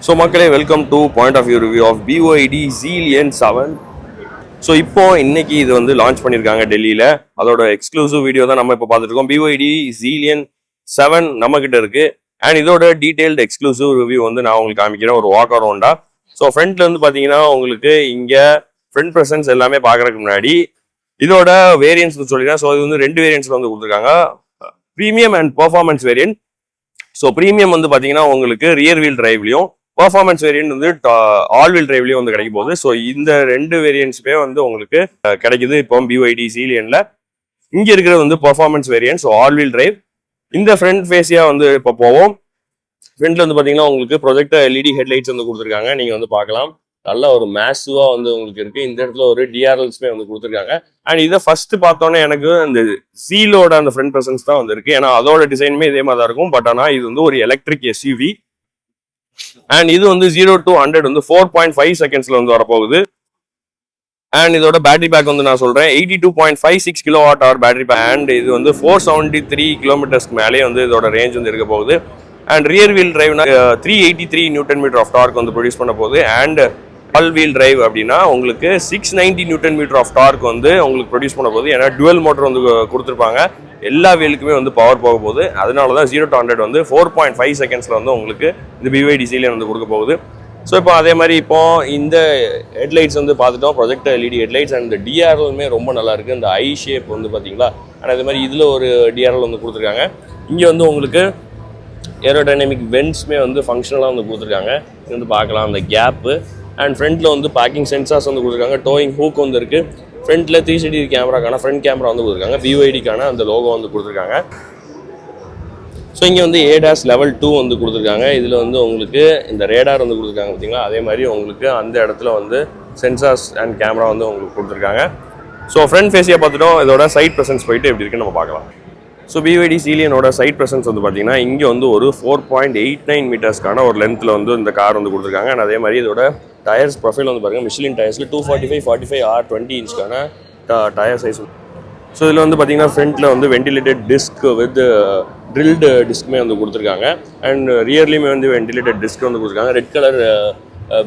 So மக்களே welcome to point of view review of BYD Xelion 7. So இப்போ இன்னைக்கு இது வந்து லான்ச் பண்ணியிருக்காங்க டெல்லியில். அதோட எக்ஸ்க்ளூசிவ் வீடியோ தான் நம்ம இப்போ பார்த்துட்டு இருக்கோம். BYD Xelion 7 நம்ம கிட்ட இருக்கு. அண்ட் இதோட டீடைல்டு எக்ஸ்க்ளூசிவ் ரிவ்யூ வந்து நான் உங்களுக்கு காமிக்கிறேன் ஒரு வாக் அரௌண்டா. ஸோ ஃப்ரண்ட்ல வந்து பார்த்தீங்கன்னா உங்களுக்கு இங்கே ஃப்ரண்ட் ப்ரெசன்ஸ் எல்லாமே பார்க்கறதுக்கு முன்னாடி இதோட வேரியன்ஸ் சொல்லிடுறேன். ஸோ இது வந்து ரெண்டு வேரியன்ஸ்ல வந்து கொடுத்துருக்காங்க, premium and performance variant. So premium வந்து பார்த்தீங்கன்னா உங்களுக்கு ரியர் வீல் டிரைவ்லையும், பர்ஃபார்மன்ஸ் வேரியன்ட் வந்து ஆல் வீல் டிரைவ்லையும் வந்து கிடைக்க போகுது. ஸோ இந்த ரெண்டு வேரியன்ட்ஸுமே வந்து உங்களுக்கு கிடைக்குது இப்போ BYD Xelionல. இங்கே இருக்கிறது வந்து performance variant, so all wheel drive. இந்த ஃப்ரண்ட் ஃபேஸியா வந்து இப்போ போவோம். ஃப்ரண்ட்ல வந்து பார்த்தீங்கன்னா உங்களுக்கு ப்ரொஜெக்டர் LED ஹெட்லைட்ஸ் வந்து கொடுத்துருக்காங்க, நீங்கள் வந்து பார்க்கலாம். நல்ல ஒரு மேசிவா வந்து உங்களுக்கு இருக்கு. இந்த இடத்துல ஒரு DRLஸ்மே வந்து கொடுத்துருக்காங்க. அண்ட் இதை ஃபர்ஸ்ட் பார்த்தோன்னே எனக்கு இந்த சீலோட அந்த ஃப்ரண்ட் ப்ரெசன்ஸ் தான் வந்து இருக்கு. ஏன்னா அதோட டிசைனுமே இதே மாதிரி தான் இருக்கும். பட் ஆனால் இது வந்து ஒரு எலக்ட்ரிக் SUV. அண்ட் இது வந்து 0 to 100 வந்து 4.5 செகண்ட்ஸ்ல வந்து வரப்போகுது. அண்ட் இதோட பேட்டரி பேக் வந்து நான் சொல்றேன் 82.56 kWh பேட்டரி பேக். அண்ட் இது வந்து 473 கிலோமீட்டர்ஸ்க்கு மேலே வந்து இதோட ரேஞ்ச் வந்து இருக்க போகுது. அண்ட் ரியர் வீல் டிரைவ்னா 383 நியூட்டன் மீட்டர் ஆஃப் டார்க் வந்து ப்ரொடியூஸ் பண்ண போகுது. அண்ட் ஆல் வீல் டிரைவ் அப்படின்னா உங்களுக்கு 690 நியூட்டன் மீட்டர் ஆஃப் டார்க் வந்து உங்களுக்கு ப்ரொடியூஸ் பண்ண போகுது. ஏன்னா டுவெல் மோட்டர் வந்து கொடுத்துருப்பாங்க, எல்லா வீலுக்குமே வந்து பவர் போக போகுது. அதனால தான் 0 to 100 வந்து 4.5 செகண்ட்ஸ்ல வந்து உங்களுக்கு இந்த BYD Xelion வந்து கொடுக்க போகுது. ஸோ இப்போ அதே மாதிரி இப்போ இந்த ஹெட்லைட்ஸ் வந்து பார்த்துட்டோம், ப்ரொஜெக்டர் LED ஹெட்லைட்ஸ். அண்ட் இந்த DRLமே ரொம்ப நல்லா இருக்கு. இந்த ஐ ஷேப் வந்து பார்த்தீங்களா. அண்ட் அதே மாதிரி இதில் ஒரு DRL வந்து கொடுத்துருக்காங்க. இங்கே வந்து உங்களுக்கு ஏரோடைனமிக் வென்ட்ஸ்மே வந்து ஃபங்க்ஷனலாக வந்து கொடுத்துருக்காங்க. இது வந்து பார்க்கலாம் அந்த கேப்பு. அண்ட் ஃப்ரண்ட்டில் வந்து பார்க்கிங் சென்சார்ஸ் வந்து கொடுத்துருக்காங்க. டோயிங் ஹூக் வந்து இருக்குது. ஃப்ரண்ட்டில் 360 கேமராக்கான ஃப்ரண்ட் கேமரா வந்து கொடுத்துருக்காங்க. BYDக்கான அந்த லோகோ வந்து கொடுத்துருக்காங்க. ஸோ இங்கே வந்து ADAS லெவல் 2 வந்து கொடுத்துருக்காங்க. இதில் வந்து உங்களுக்கு இந்த ரேடார் வந்து கொடுத்துருக்காங்க பார்த்தீங்களா. அதே மாதிரி உங்களுக்கு அந்த இடத்துல வந்து சென்சார்ஸ் அண்ட் கேமரா வந்து உங்களுக்கு கொடுத்துருக்காங்க. ஸோ ஃப்ரண்ட் ஃபேஸியாக பார்த்துட்டோம். இதோட சைட் ப்ரெசன்ஸ் போயிட்டு எப்படி இருக்குன்னு நம்ம பார்க்கலாம். ஸோ BYD Xelionோட சைட் ப்ரெசன்ஸ் வந்து பார்த்தீங்கன்னா இங்கே வந்து ஒரு 4.89 மீட்டர்ஸ்க்கான ஒரு லென்த்தில் வந்து இந்த கார் வந்து கொடுத்துருக்காங்க. அண்ட் அதே மாதிரி இதோட டயர்ஸ் ப்ரொஃபைல் வந்து பாருங்கள், Michelin டயர்ஸில் 245, 45 R 20 இன்ச்க்கான tyre size. So இதில் வந்து பார்த்தீங்கன்னா ஃப்ரண்ட்டில் வந்து வென்டிலேட்டட் டிஸ்க் வித் ட்ரில்டு டிஸ்க்குமே வந்து கொடுத்துருக்காங்க. அண்ட் ரியர்லேயுமே வந்து வென்டிலேட்டட் டிஸ்க் வந்து கொடுத்துருக்காங்க. ரெட் கலர்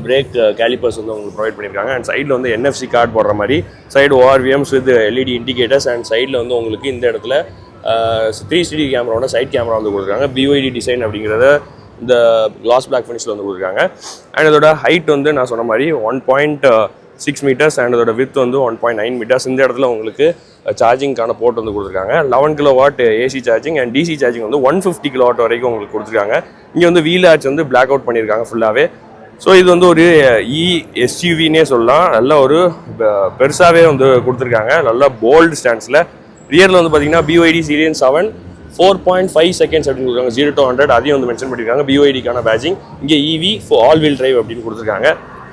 பிரேக் கேலிப்பர்ஸ் வந்து உங்களுக்கு ப்ரொவைட் பண்ணியிருக்காங்க. அண்ட் சைடில் வந்து NFC கார்டு போடுற மாதிரி side ORVMs with LED indicators. And சைடில் வந்து உங்களுக்கு இந்த இடத்துல 360 கேமராவோட சைட் கேமரா வந்து கொடுத்துருக்காங்க. BYD டிசைன் அப்படிங்கிறத இந்த கிளாஸ் பிளாக் ஃபினிஷில் வந்து கொடுத்துருக்காங்க. அண்ட் இதோட ஹைட் வந்து நான் சொன்ன மாதிரி 1.6 மீட்டர்ஸ். அண்ட் இதோட வித் வந்து 1.9 மீட்டர்ஸ். இந்த இடத்துல உங்களுக்கு சார்ஜிங்கான போர்ட் வந்து கொடுத்துருக்காங்க. 11 kilowatt AC charging and DC charging வந்து 150 கிலோவாட் வரைக்கும் உங்களுக்கு கொடுத்துருக்காங்க. இங்கே வந்து வீல் ஆர்ச் வந்து பிளாக் அவுட் பண்ணியிருக்காங்க ஃபுல்லாகவே. ஸோ இது வந்து ஒரு SUVனே சொல்லலாம். நல்ல ஒரு பெருசாகவே வந்து கொடுத்துருக்காங்க, நல்ல போல்டு ஸ்டாண்ட்ஸில். ரியரில் வந்து பார்த்தீங்கன்னா BYD Xelion 7 4.5 செகண்ட்ஸ் அப்படின்னு கொடுக்குறாங்க, 0 to 100. அதையும் வந்து மென்ஷன் பண்ணியிருக்காங்க. BYDக்கான பேஜிங் இங்கே EV ஆல் வீல் டிரைவ் அப்படின்னு கொடுத்துருக்காங்க.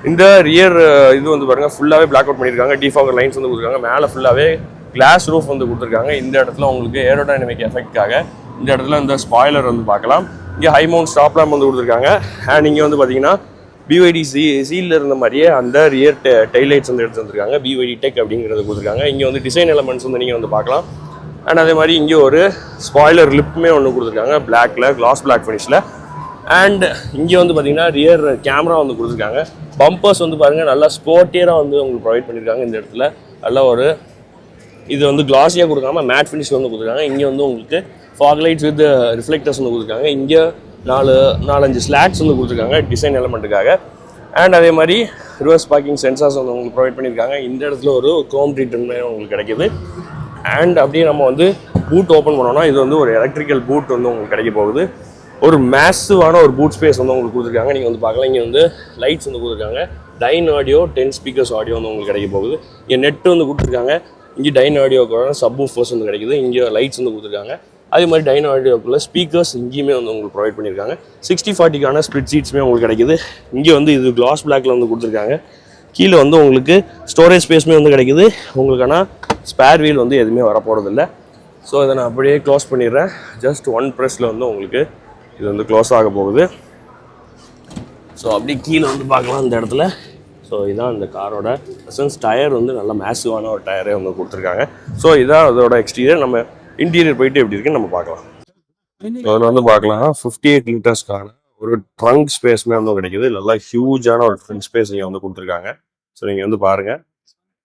இந்த ரியர் இது வந்து பாருங்கள் ஃபுல்லாகவே பிளாக் அவுட் பண்ணியிருக்காங்க. டிஃபாகர் லைன்ஸ் வந்து கொடுத்துருக்காங்க. மேலே ஃபுல்லாகவே கிளாஸ் ரூஃப் வந்து கொடுத்துருக்காங்க. இந்த இடத்துல உங்களுக்கு ஏரோடைனமிக் எஃபெக்ட்காக இந்த இடத்துல இந்த ஸ்பாய்லர் வந்து பார்க்கலாம். இங்கே ஹை மவுண்ட் ஸ்டாப் லேம்ப் வந்து கொடுத்துருக்காங்க. அண்ட் இங்கே வந்து பார்த்தீங்கன்னா BYD Xelionல இருந்த மாதிரியே அந்த ரியர் டைலைட்ஸ் வந்து எடுத்து வந்துருக்காங்க. BYD டெக் அப்படிங்கிறது கொடுத்துருக்காங்க. இங்கே வந்து டிசைன் எலமெண்ட்ஸ் வந்து நீங்கள் வந்து பார்க்கலாம். அண்ட் அதே மாதிரி இங்கே ஒரு ஸ்பாய்லர் லிப்புமே ஒன்று கொடுத்துருக்காங்க, பிளாக்ல கிளாஸ் பிளாக் ஃபினிஷில். அண்ட் இங்கே வந்து பார்த்தீங்கன்னா ரியர் கேமரா வந்து கொடுத்துருக்காங்க. பம்பர்ஸ் வந்து பாருங்கள் நல்லா ஸ்போர்ட்டியராக வந்து உங்களுக்கு ப்ரொவைட் பண்ணியிருக்காங்க. இந்த இடத்துல நல்ல ஒரு இது வந்து கிளாஸியாக கொடுக்காம மேட் ஃபினிஷில் வந்து கொடுத்துருக்காங்க. இங்கே வந்து உங்களுக்கு ஃபாக் லைட்ஸ் வித் ரிஃப்ளெக்டர்ஸ் வந்து கொடுத்துருக்காங்க. இங்கே 4-5 ஸ்லாட்ஸ் வந்து கொடுத்துருக்காங்க டிசைன் எலமெண்ட்டுக்காக. அண்ட் அதே மாதிரி ரிவர்ஸ் பார்க்கிங் சென்சார்ஸ் வந்து உங்களுக்கு ப்ரொவைட் பண்ணியிருக்காங்க. இந்த இடத்துல ஒரு க்ரோம் ட்ரீட்மெண்ட் உங்களுக்கு கிடைக்கிது. அண்ட் அப்படியே நம்ம வந்து பூட் ஓப்பன் பண்ணோம்னா இது வந்து ஒரு எலக்ட்ரிக்கல் பூட் வந்து உங்களுக்கு கிடைக்க போகுது. ஒரு மேசிவான ஒரு பூட் ஸ்பேஸ் வந்து உங்களுக்கு கொடுத்துருக்காங்க. நீங்கள் வந்து பார்க்கலாம். இங்கே வந்து லைட்ஸ் வந்து கொடுத்துருக்காங்க. டைன் ஆடியோ 10 ஸ்பீக்கர்ஸ் ஆடியோ வந்து உங்களுக்கு கிடைக்க போகுது. இங்கே நெட்டு வந்து கொடுத்துருக்காங்க. இங்கே டைன் ஆடியோக்கான சப் ஊஃபர்ஸ் வந்து கிடைக்குது. இங்கே லைட்ஸ் வந்து கொடுத்துருக்காங்க. அதே மாதிரி டைன் ஆடியோக்குள்ள ஸ்பீக்கர்ஸ் இங்கேயுமே வந்து உங்களுக்கு ப்ரொவைட் பண்ணியிருக்காங்க. 60/40க்கான ஸ்ப்ளிட் சீட்ஸுமே உங்களுக்கு கிடைக்குது. இங்கே வந்து இது கிளாஸ் பிளாக்ல வந்து கொடுத்துருக்காங்க. கீழே வந்து உங்களுக்கு ஸ்டோரேஜ் ஸ்பேஸுமே வந்து கிடைக்குது. உங்களுக்கான ஸ்பேர் வீல் வந்து எதுவுமே வரப்போகிறதில்ல. ஸோ இதை நான் அப்படியே க்ளோஸ் பண்ணிடுறேன். ஜஸ்ட் ஒன் ப்ரெஸ்ஸில் வந்து உங்களுக்கு இது வந்து க்ளோஸ் ஆக போகுது. ஸோ அப்படியே கீழே வந்து பார்க்கலாம் இந்த இடத்துல. ஸோ இதான் இந்த காரோட ப்ரெசன்ஸ். டயர் வந்து நல்ல மேசிவான ஒரு டயரே வந்து கொடுத்துருக்காங்க. ஸோ இதான் அதோட எக்ஸ்டீரியர். நம்ம இன்டீரியர் போயிட்டு எப்படி இருக்குன்னு நம்ம பார்க்கலாம். அதில் வந்து பார்க்கலாம் 58 லிட்டர்ஸ்க்கான ஒரு ட்ரங்க் ஸ்பேஸ்மே வந்து கிடைக்குது. நல்லா ஹியூஜான ஒரு ட்ரங்க் ஸ்பேஸ் இங்கே வந்து கொடுத்துருக்காங்க. ஸோ நீங்கள் வந்து பாருங்கள்.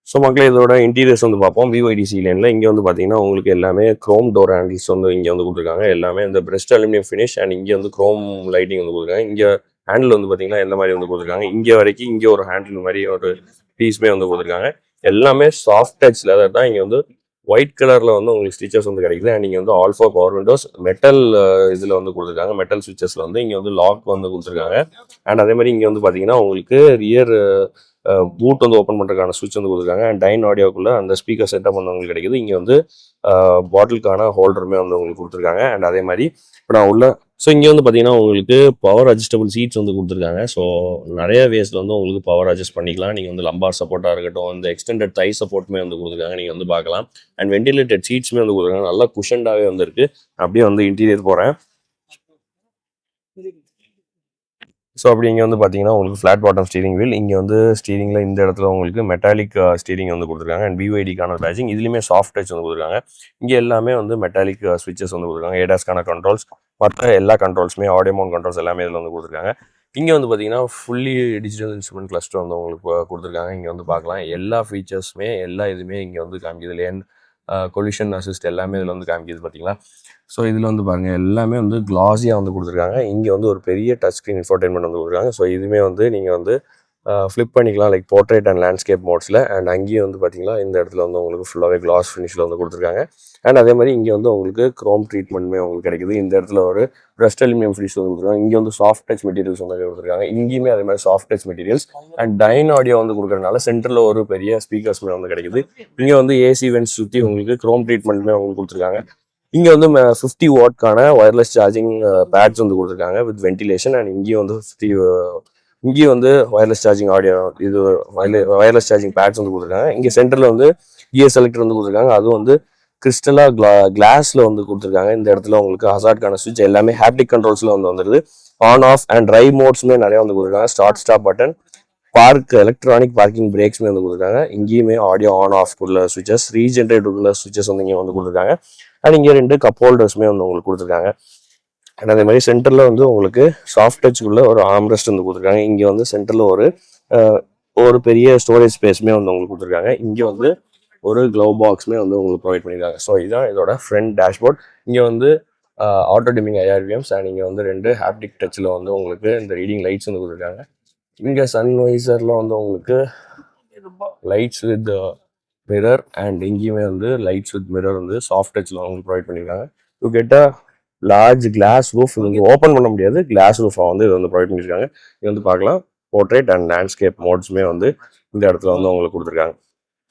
ஸோ மக்களே இதோட இன்டீரியர்ஸ் வந்து பார்ப்போம். BYD சீலியனில் இங்கே வந்து பார்த்தீங்கன்னா உங்களுக்கு எல்லாமே க்ரோம் டோர் ஹேண்டில்ஸ் வந்து இங்கே வந்து கொடுத்துருக்காங்க. எல்லாமே இந்த பிரஸ்ட் அலுமினியம் ஃபினிஷ் அண்ட் இங்கே வந்து க்ரோம் லைட்டிங் வந்து கொடுத்துருக்காங்க. இங்கே ஹேண்டில் வந்து பார்த்தீங்கன்னா எந்த மாதிரி வந்து கொடுத்துருக்காங்க, இங்கே வரைக்கும் இங்கே ஒரு ஹேண்டில் மாதிரி ஒரு பீஸ்மே வந்து கொடுத்துருக்காங்க. எல்லாமே சாஃப்ட் டச் லெதர் தான். இங்கே வந்து ஒயிட் கலரில் வந்து உங்களுக்கு ஸ்டிச்சஸ் வந்து கிடைக்குது. அண்ட் இங்கே வந்து ஆல்ஃபா பவர் விண்டோஸ் மெட்டல் இதில் வந்து கொடுத்துருக்காங்க. மெட்டல் ஸ்விட்சஸில் வந்து இங்கே வந்து லாக் வந்து கொடுத்துருக்காங்க. அண்ட் அதே மாதிரி இங்கே வந்து பார்த்தீங்கன்னா உங்களுக்கு ரியர் பூட் வந்து ஓப்பன் பண்ணுறதுக்கான ஸ்விட்ச் வந்து கொடுத்துருக்காங்க. அண்ட் டைன் ஆடியோக்குள்ளே அந்த ஸ்பீக்கர் செட்டப் வந்து உங்களுக்கு கிடைக்குது. இங்கே வந்து பாட்டிலுக்கான ஹோல்டருமே வந்து உங்களுக்கு கொடுத்துருக்காங்க. அண்ட் அதே மாதிரி இப்போ நான் உள்ள இங்கே வந்து பார்த்தீங்கன்னா உங்களுக்கு பவர் அட்ஜஸ்டபிள் சீட்ஸ் வந்து கொடுத்துருக்காங்க. ஸோ நிறைய வேஸில் வந்து உங்களுக்கு பவர் அட்ஜஸ்ட் பண்ணிக்கலாம். நீங்கள் வந்து லம்பார் சப்போர்ட்டாக இருக்கட்டும், இந்த எக்ஸ்டெண்டட் தை சப்போர்ட்டுமே வந்து கொடுத்துருக்காங்க. நீங்கள் வந்து பார்க்கலாம். அண்ட் வென்டிலேட்டட் சீட்ஸுமே வந்து கொடுத்துருக்காங்க. நல்லா குஷன்டாகவே வந்துருக்கு. அப்படியே வந்து இன்டீரியர் போகிறேன். ஸோ அப்படி இங்கே வந்து பார்த்தீங்கன்னா உங்களுக்கு ஃப்ளாட் பாட்டம் ஸ்டீரிங் வீல். இங்கே வந்து ஸ்டீரிங்கில் இந்த இடத்துல உங்களுக்கு மெட்டாலிக் ஸ்டீரிங் வந்து கொடுத்துருக்காங்க. அண்ட் BYDக்கான பேட்சிங் இதுலேயுமே சாஃப்ட் டச் வந்து கொடுத்துருக்காங்க. இங்கே எல்லாமே வந்து மெட்டாலிக் ஸ்விட்சஸ் வந்து கொடுத்துருக்காங்க. ஏடாஸ்க்கான கண்ட்ரோல்ஸ், மற்ற எல்லா கண்ட்ரோல்ஸுமே ஆடியோ மவுண்ட் கண்ட்ரோல்ஸ் எல்லாமே இதில் வந்து கொடுத்துருக்காங்க. இங்கே வந்து பார்த்தீங்கன்னா ஃபுல்லி டிஜிட்டல் இன்ஸ்ட்ருமெண்ட் கிளஸ்டர் வந்து உங்களுக்கு கொடுத்துருக்காங்க. இங்கே வந்து பார்க்கலாம் எல்லா ஃபீச்சர்ஸுமே எல்லா இதுவுமே இங்கே வந்து காமிக்குது. லேன் கொலிஷன் அசிஸ்ட் எல்லாமே இதில் வந்து காமிக்குது பார்த்தீங்களா. ஸோ இதில் வந்து பாருங்கள் எல்லாமே வந்து கிளாஸியாக வந்து கொடுத்துருக்காங்க. இங்கே வந்து ஒரு பெரிய டச் ஸ்க்ரீன் இன்ஃபோர்டைன்மெண்ட் வந்து கொடுத்துருக்காங்க. ஸோ இதுவுமே வந்து நீங்கள் வந்து ஃப்ளிப் பண்ணிக்கலாம் லைக் போர்ட்ரேட் அண்ட் லேண்ட்ஸ்கேப் மோட்ஸில். அண்ட் அங்கேயும் வந்து பார்த்தீங்கன்னா இந்த இடத்துல வந்து உங்களுக்கு ஃபுல்லாகவே கிளாஸ் ஃபினிஷில் வந்து கொடுத்துருக்காங்க. அண்ட் அதே மாதிரி இங்கே வந்து உங்களுக்கு க்ரோம் ட்ரீட்மெண்ட்டுமே உங்களுக்கு கிடைக்குது. இந்த இடத்துல ஒரு பிரஸ்ட் அலுமினியம் ஃபினிஷ் வந்து கொடுத்துருக்காங்க. இங்கே வந்து சாஃப்ட் டச் மெட்டீரியல்ஸ் வந்து கொடுத்துருக்காங்க. இங்கேயுமே அதே மாதிரி soft touch materials and time audio வந்து கொடுக்குறதுனால சென்டரில் ஒரு பெரிய ஸ்பீக்கர்ஸ்மே வந்து கிடைக்குது. இங்கே வந்து ஏசி வென்ட்ஸ் சுற்றி உங்களுக்கு க்ரோம் ட்ரீட்மெண்ட்டுமே உங்களுக்கு கொடுத்துருக்காங்க. இங்கே வந்து 50 வாட்க்கான ஒயர்லெஸ் சார்ஜிங் பேட்ஸ் வந்து கொடுத்துருக்காங்க வித் வென்டிலேஷன். அண்ட் இங்கேயும் வந்து இங்கேயும் வந்து ஒயர்லெஸ் சார்ஜிங் ஆடியோ இது ஒயர்லெஸ் சார்ஜிங் பேட்ஸ் வந்து கொடுத்துருக்காங்க. இங்கே சென்டரில் வந்து இஎஸ் செலக்டர் வந்து கொடுத்துருக்காங்க. அதுவும் வந்து கிறிஸ்டலாக கிளாஸில் வந்து கொடுத்துருக்காங்க. இந்த இடத்துல உங்களுக்கு ஹசார்ட்கான ஸ்விட்ச் எல்லாமே ஹேப்டிக் கண்ட்ரோல்ஸில் வந்து வந்துடுது. ஆன் ஆஃப் அண்ட் ட்ரைவ் மோட்ஸுமே நிறையா வந்து கொடுத்துருக்காங்க. Start stop button, electronic parking பிரேக்ஸ்மே வந்து கொடுத்துருக்காங்க. இங்கேயுமே ஆடியோ ஆன் ஆஃப் உள்ள ஸ்விட்சஸ், ரீஜென்ரேட் உள்ள ஸ்விட்சஸ் வந்து இங்கே வந்து கொடுத்துருக்காங்க. அண்ட் இங்கே 2 கப் ஹோல்டர்ஸுமே வந்து உங்களுக்கு கொடுத்துருக்காங்க. அண்ட் அதே மாதிரி சென்டரில் வந்து உங்களுக்கு சாஃப்ட் டச்சுக்குள்ள ஒரு ஆம்ரெஸ்ட் வந்து கொடுத்துருக்காங்க. இங்கே வந்து சென்டரில் ஒரு பெரிய ஸ்டோரேஜ் ஸ்பேஸுமே வந்து உங்களுக்கு கொடுத்துருக்காங்க. இங்கே வந்து ஒரு க்ளவ் பாக்ஸுமே வந்து உங்களுக்கு ப்ரொவைட் பண்ணியிருக்காங்க. ஸோ இதுதான் இதோட ஃப்ரண்ட் டேஷ்போர்ட். இங்கே வந்து ஆட்டோ டிமிங் IRVMs அண்ட் இங்கே வந்து 2 ஹாப்டிக் டச்சில் வந்து உங்களுக்கு இந்த ரீடிங் லைட்ஸ் வந்து கொடுத்துருக்காங்க. இங்கே சன்வைசரில் வந்து உங்களுக்கு லைட்ஸ் வித் மிரர் அண்ட் இங்கேயுமே வந்து லைட்ஸ் வித் மிரர் வந்து சாஃப்ட் டச்சில் உங்களுக்கு ப்ரொவைட் பண்ணியிருக்காங்க. To get a large glass roof வந்து ஓப்பன் பண்ண முடியாது, கிளாஸ் ரூஃபாக வந்து இது வந்து ப்ரொவைட் பண்ணியிருக்காங்க. இது வந்து பார்க்கலாம் போர்ட்ரேட் அண்ட் லேண்ட்ஸ்கேப் மோட்ஸுமே வந்து இந்த இடத்துல வந்து உங்களுக்கு கொடுத்துருக்காங்க.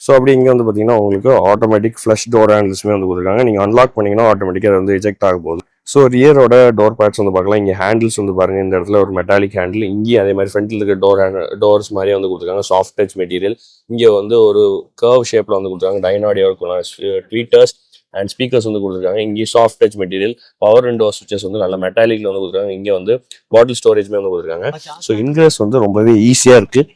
ஸோ அப்படி இங்கே வந்து பார்த்தீங்கன்னா உங்களுக்கு ஆட்டோமேட்டிக் ஃப்ளஷ் டோர் ஹேண்டில்ஸுமே வந்து கொடுத்துருக்காங்க. நீங்கள் அன்லாக் பண்ணிங்கன்னா ஆட்டோமேட்டிக்காக அது வந்து எஜெக்ட் ஆக போகுது. ஸோ ரியரோட டோர் பேட்ஸ் வந்து பார்க்கலாம். இங்கே ஹேண்டில்ஸ் வந்து பாருங்கள், இந்த இடத்துல ஒரு மெட்டாலிக் ஹேண்டில், இங்கேயும் அதே மாதிரி ஃப்ரண்ட்டில் இருக்க டோர்ஸ் மாதிரியே வந்து கொடுத்துருக்காங்க. Soft touch material. இங்கே வந்து ஒரு கர்வ் ஷேப்பில் வந்து கொடுத்துருக்காங்க. டைனாடியோக்குள்ள ட்வீட்டர்ஸ் அண்ட் ஸ்பீக்கர்ஸ் வந்து கொடுத்துருக்காங்க. இங்கே soft touch material, power window ஸ்விட்சஸ் வந்து நல்ல மெட்டாலிக்ல வந்து கொடுத்துருக்காங்க. இங்கே வந்து பாட்டில் ஸ்டோரேஜ்மே வந்து கொடுத்துருக்காங்க. ஸோ இன்கிரஸ் வந்து ரொம்பவே ஈஸியாக இருக்குது.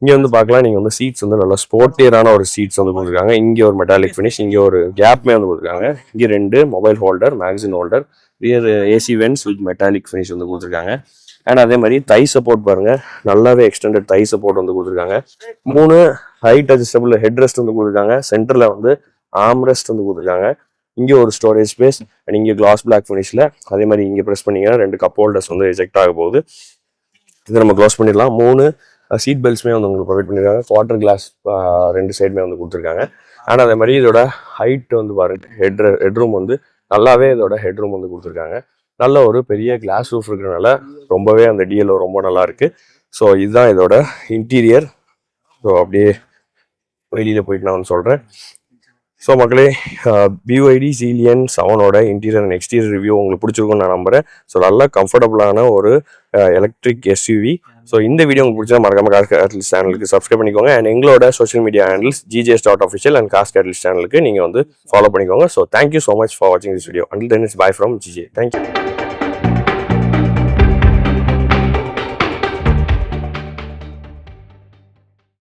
இங்கே வந்து பார்க்கலாம், நீங்கள் வந்து சீட்ஸ் வந்து நல்லா ஸ்போர்ட்டியரான ஒரு சீட்ஸ் வந்து கொடுத்துருக்காங்க. இங்கே ஒரு மெட்டாலிக் ஃபினிஷ், இங்கே ஒரு கேப்மே வந்து கொடுத்துருக்காங்க. இங்கே 2 mobile holder, மேக்சின் holder, rear AC vents with metallic finish வந்து கொடுத்துருக்காங்க. அண்ட் அதே மாதிரி தை சப்போர்ட் பாருங்கள், நல்லாவே எக்ஸ்டெண்டட் தை சப்போர்ட் வந்து கொடுத்துருக்காங்க. 3 ஹைட் அட்ஜஸ்டபிள் ஹெட் ரெஸ்ட் வந்து கொடுத்துருக்காங்க. சென்டரில் வந்து ஆம்ரெஸ்ட் வந்து கொடுத்துருக்காங்க. இங்கே ஒரு ஸ்டோரேஜ் ஸ்பேஸ் அண்ட் இங்கே கிளாஸ் பிளாக் ஃபினிஷில். அதே மாதிரி இங்கே ப்ரெஸ் பண்ணிங்கன்னா 2 கப் ஹோல்டர்ஸ் வந்து எஜெக்ட் ஆக போகுது. இதை நம்ம க்ளோஸ் பண்ணிடலாம். 3 சீட் பெல்ட்ஸ்மே வந்து உங்களுக்கு ப்ரொவைட் பண்ணியிருக்காங்க. குவார்டர் கிளாஸ் 2 சைடுமே வந்து கொடுத்துருக்காங்க. ஆனால் அதே மாதிரி இதோட ஹைட் வந்து பாருங்கள், ஹெட்ரூம் வந்து நல்லாவே இதோட ஹெட்ரூம் வந்து கொடுத்துருக்காங்க. நல்ல ஒரு பெரிய கிளாஸ் ரூஃப் இருக்கிறனால ரொம்பவே அந்த டிஎல்ஓ ரொம்ப நல்லா இருக்குது. ஸோ இதுதான் இதோட இன்டீரியர். ஸோ அப்படியே வெளியில் போயிட்டு நான் வந்து சொல்கிறேன். ஸோ மக்களே, BYD Xelion 7ஓட இன்டீரியர் அண்ட் எக்ஸ்டீரியர் ரிவ்யூ உங்களுக்கு பிடிச்சிருக்கும்னு நான் நம்புகிறேன். ஸோ நல்லா கம்ஃபர்டபுளான ஒரு எலக்ட்ரிக் SUV. ஸோ இந்த வீடியோ உங்களுக்கு பிடிச்சா மறக்காம காஸ் கேட்டலிஸ்ட் சேனலுக்கு சப்ஸ்கிரைப் பண்ணிக்கோங்க. அண்ட் எங்களோட social media handles GJ.official and gas catalyst சேனலுக்கு நீங்கள் வந்து ஃபாலோ பண்ணிக்கோங்க. So thank you so much for வாட்சிங் this video. Until then it's bye from GJ. Thank you.